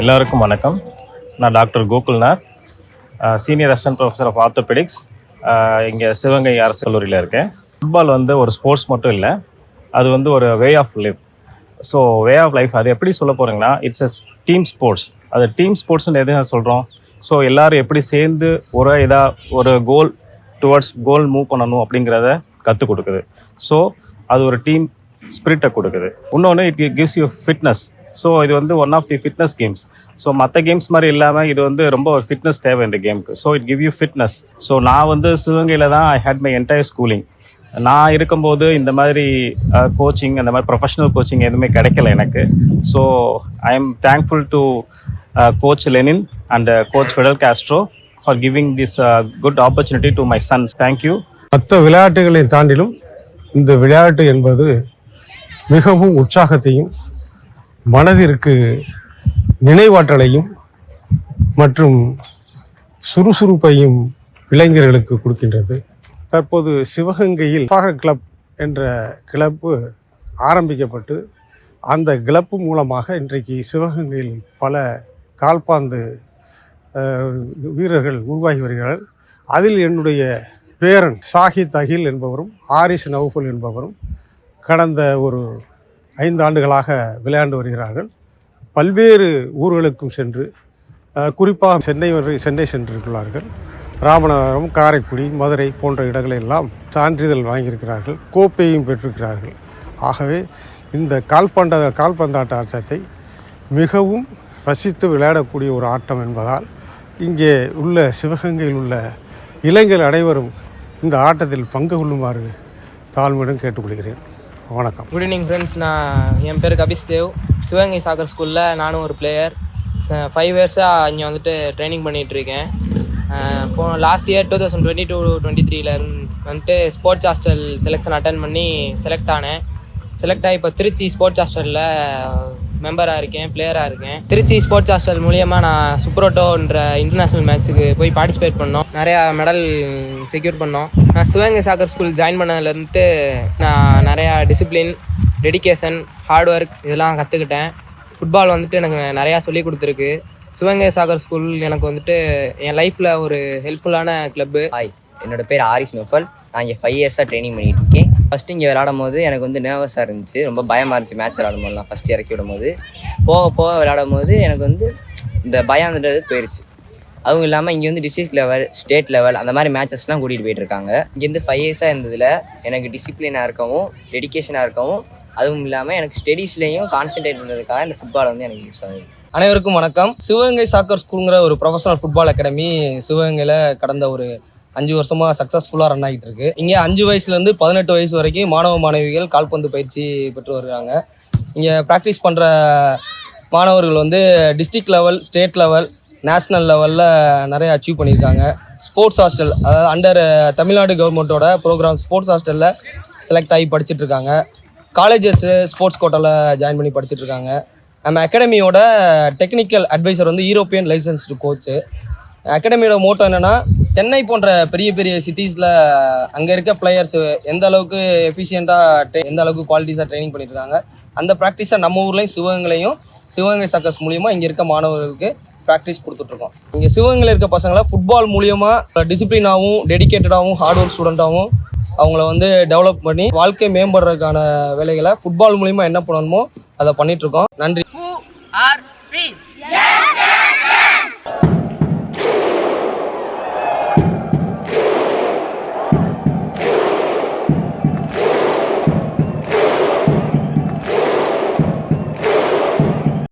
எல்லாருக்கும் வணக்கம். நான் doctor Gokulnath, senior assistant professor of orthopaedics, இங்கே சிவகங்கை அரசு கல்லூரியில் இருக்கேன். ஃபுட்பால் ஒரு ஸ்போர்ட்ஸ் மட்டும் இல்லை, அது ஒரு way of live. So way of life அது எப்படி சொல்ல போகிறீங்கன்னா, இட்ஸ் எ டீம் ஸ்போர்ட்ஸ். அது டீம் ஸ்போர்ட்ஸ்ன்னு எது சொல்கிறோம்? ஸோ எல்லோரும் எப்படி சேர்ந்து ஒரு கோல் மூவ் பண்ணணும் அப்படிங்கிறத கற்றுக் கொடுக்குது. ஸோ அது ஒரு டீம் ஸ்பிரிட்டை கொடுக்குது. இன்னொன்று, it gives you fitness. So இது one of the fitness games. So மற்ற கேம்ஸ் மாதிரி இல்லாமல் இது ரொம்ப ஒரு ஃபிட்னஸ் தேவை இந்த கேமுக்கு. So it give you fitness. So நான் சிவகங்கையில் தான் I had my entire schooling. நான் இருக்கும்போது இந்த மாதிரி கோச்சிங், அந்த மாதிரி ப்ரொஃபஷனல் கோச்சிங் எதுவுமே கிடைக்கல எனக்கு. So I am thankful to coach Lenin and coach Fidel Castro for giving this good opportunity to my sons. Thank you. மற்ற விளையாட்டுகளை தாண்டிலும் இந்த விளையாட்டு என்பது மிகவும் உற்சாகத்தையும் மனதிற்கு நினைவாற்றலையும் மற்றும் சுறுசுறுப்பையும் இளைஞர்களுக்கு கொடுக்கின்றது. தற்போது சிவகங்கையில் சாகர் கிளப் என்ற கிளப்பு ஆரம்பிக்கப்பட்டு அந்த கிளப்பு மூலமாக இன்றைக்கு சிவகங்கையில் பல கால்பந்து வீரர்கள் உருவாகி வருகிறார்கள். அதில் என்னுடைய பேரன் ஷாஹித் அகில் என்பவரும் ஆரிஸ் நவுஃபுல் என்பவரும் கடந்த ஒரு 5 ஆண்டுகளாக விளையாண்டு வருகிறார்கள். பல்வேறு ஊர்களுக்கும் சென்று, குறிப்பாக சென்னை சென்றிருக்கிறார்கள். ராமநாதபுரம், காரைக்குடி, மதுரை போன்ற இடங்களெல்லாம் சான்றிதழ் வாங்கியிருக்கிறார்கள், கோப்பையும் பெற்றிருக்கிறார்கள். ஆகவே இந்த கால்பந்தாட்ட ஆட்டத்தை மிகவும் ரசித்து விளையாடக்கூடிய ஒரு ஆட்டம் என்பதால் இங்கே உள்ள சிவகங்கையில் உள்ள இளைஞர்கள் அனைவரும் இந்த ஆட்டத்தில் பங்கு கொள்ளுமாறு தாழ்மையுடன் கேட்டுக்கொள்கிறேன். வணக்கம். Good evening friends. என் பேர் கபிஷ் தேவ். சிவகங்கை சாக்கர் ஸ்கூலில் நானும் ஒரு பிளேயர். 5 இயர்ஸாக இங்கே ட்ரைனிங் பண்ணிகிட்ருக்கேன். Last year 2022-23 sports hostel selection attend பண்ணி செலக்ட் ஆனேன். செலக்ட் ஆகி இப்போ திருச்சி ஸ்போர்ட்ஸ் ஹாஸ்டலில் மெம்பராக இருக்கேன், பிளேயராக இருக்கேன். திருச்சி ஸ்போர்ட்ஸ் ஹாஸ்டல் மூலியமாக நான் சுப்ரோட்டோன்ற இன்டர்நேஷ்னல் மேட்ச்சுக்கு போய் பார்ட்டிசிபேட் பண்ணோம். நிறையா மெடல் செக்யூர் பண்ணோம். நான் சிவகங்கை சாக்கர் ஸ்கூல் ஜாயின் பண்ணதுலேருந்து நான் நிறையா டிசிப்ளின், டெடிகேஷன், ஹார்ட் ஒர்க் இதெல்லாம் கற்றுக்கிட்டேன். ஃபுட்பால் எனக்கு நிறையா சொல்லிக் கொடுத்துருக்கு. சிவகங்கை சாக்கர் ஸ்கூல் எனக்கு என் லைஃப்பில் ஒரு ஹெல்ப்ஃபுல்லான கிளப்பு. ஹாய், என்னோட பேர் ஆரிஸ் நோஃபல். நான் இங்கே 5 இயர்ஸாக ட்ரைனிங் பண்ணிகிட்டு இருக்கேன். ஃபஸ்ட்டு இங்கே விளையாடும் போது எனக்கு நர்வஸாக இருந்துச்சு, ரொம்ப பயமாக இருந்துச்சு. மேட்ச் விளையாடும் போதுலாம் ஃபஸ்ட்டு இறக்கி விடும் போது போக விளையாடும் போது எனக்கு இந்த பயம்ன்றது போயிடுச்சு. அதுவும் இல்லாமல் இங்கே டிஸ்ட்ரிக்ட் லெவல், ஸ்டேட் லெவல் அந்த மாதிரி மேட்சஸ்லாம் கூட்டிகிட்டு போயிட்டுருக்காங்க. இங்கேருந்து 5 இயர்ஸாக இருந்ததில் எனக்கு டிசிப்ளினாக இருக்கவும், டெடிகேஷனாக இருக்கவும், அதுவும் இல்லாமல் எனக்கு ஸ்டடீஸ்லேயும் கான்சன்ட்ரேட் பண்ணுறதுக்காக இந்த ஃபுட்பால் எனக்கு யூஸ் ஆகுது. அனைவருக்கும் வணக்கம். சிவகங்கை சாக்கர் ஸ்கூலுங்கிற ஒரு ப்ரொஃபஷனல் ஃபுட்பால் அகாடமி சிவகங்கையில் கடந்த ஒரு 5 வருஷமாக சக்ஸஸ்ஃபுல்லாக ரன் ஆகிட்டு இருக்கு. இங்கே 5 வயசுலேருந்து 18 வயசு வரைக்கும் மாணவிகள் கால்பந்து பயிற்சி பெற்று வருகிறாங்க. இங்கே ப்ராக்டிஸ் பண்ணுற மாணவர்கள் district level, state level, national லெவலில் நிறைய அச்சீவ் பண்ணியிருக்காங்க. ஸ்போர்ட்ஸ் ஹாஸ்டல், அதாவது அண்டர் தமிழ்நாடு கவர்மெண்ட்டோட ப்ரோக்ராம் ஸ்போர்ட்ஸ் ஹாஸ்டலில் செலக்ட் ஆகி படிச்சுட்ருக்காங்க. காலேஜஸ் ஸ்போர்ட்ஸ் கோட்டாவில் ஜாயின் பண்ணி படிச்சுட்ருக்காங்க. நம்ம அகாடமியோட technical advisor European licensed coach. அகாடமியோட Moto என்னென்னா, சென்னை போன்ற பெரிய பெரிய சிட்டிஸில் அங்கே இருக்க பிளேயர்ஸ் எந்த அளவுக்கு எஃபிஷியண்ட்டாக, எந்த அளவுக்கு குவாலிட்டிஸாக ட்ரைனிங் பண்ணிட்டு இருக்காங்க, அந்த ப்ராக்டிஸை நம்ம ஊர்லேயும் சிவகங்கை சாக்கர்ஸ் மூலியமாக இங்கே இருக்க மாணவர்களுக்கு ப்ராக்டிஸ் கொடுத்துட்ருக்கோம். இங்கே சிவகங்கையில் இருக்க பசங்களை ஃபுட்பால் மூலியமாக டிசிப்ளினாகவும், டெடிக்கேட்டடாகவும், ஹார்ட் ஒர்க் ஸ்டூடெண்ட்டாகவும் அவங்கள டெவலப் பண்ணி வாழ்க்கை மேம்படுறதுக்கான வேலைகளை ஃபுட்பால் மூலியமாக என்ன பண்ணணுமோ அதை பண்ணிகிட்ருக்கோம். நன்றி.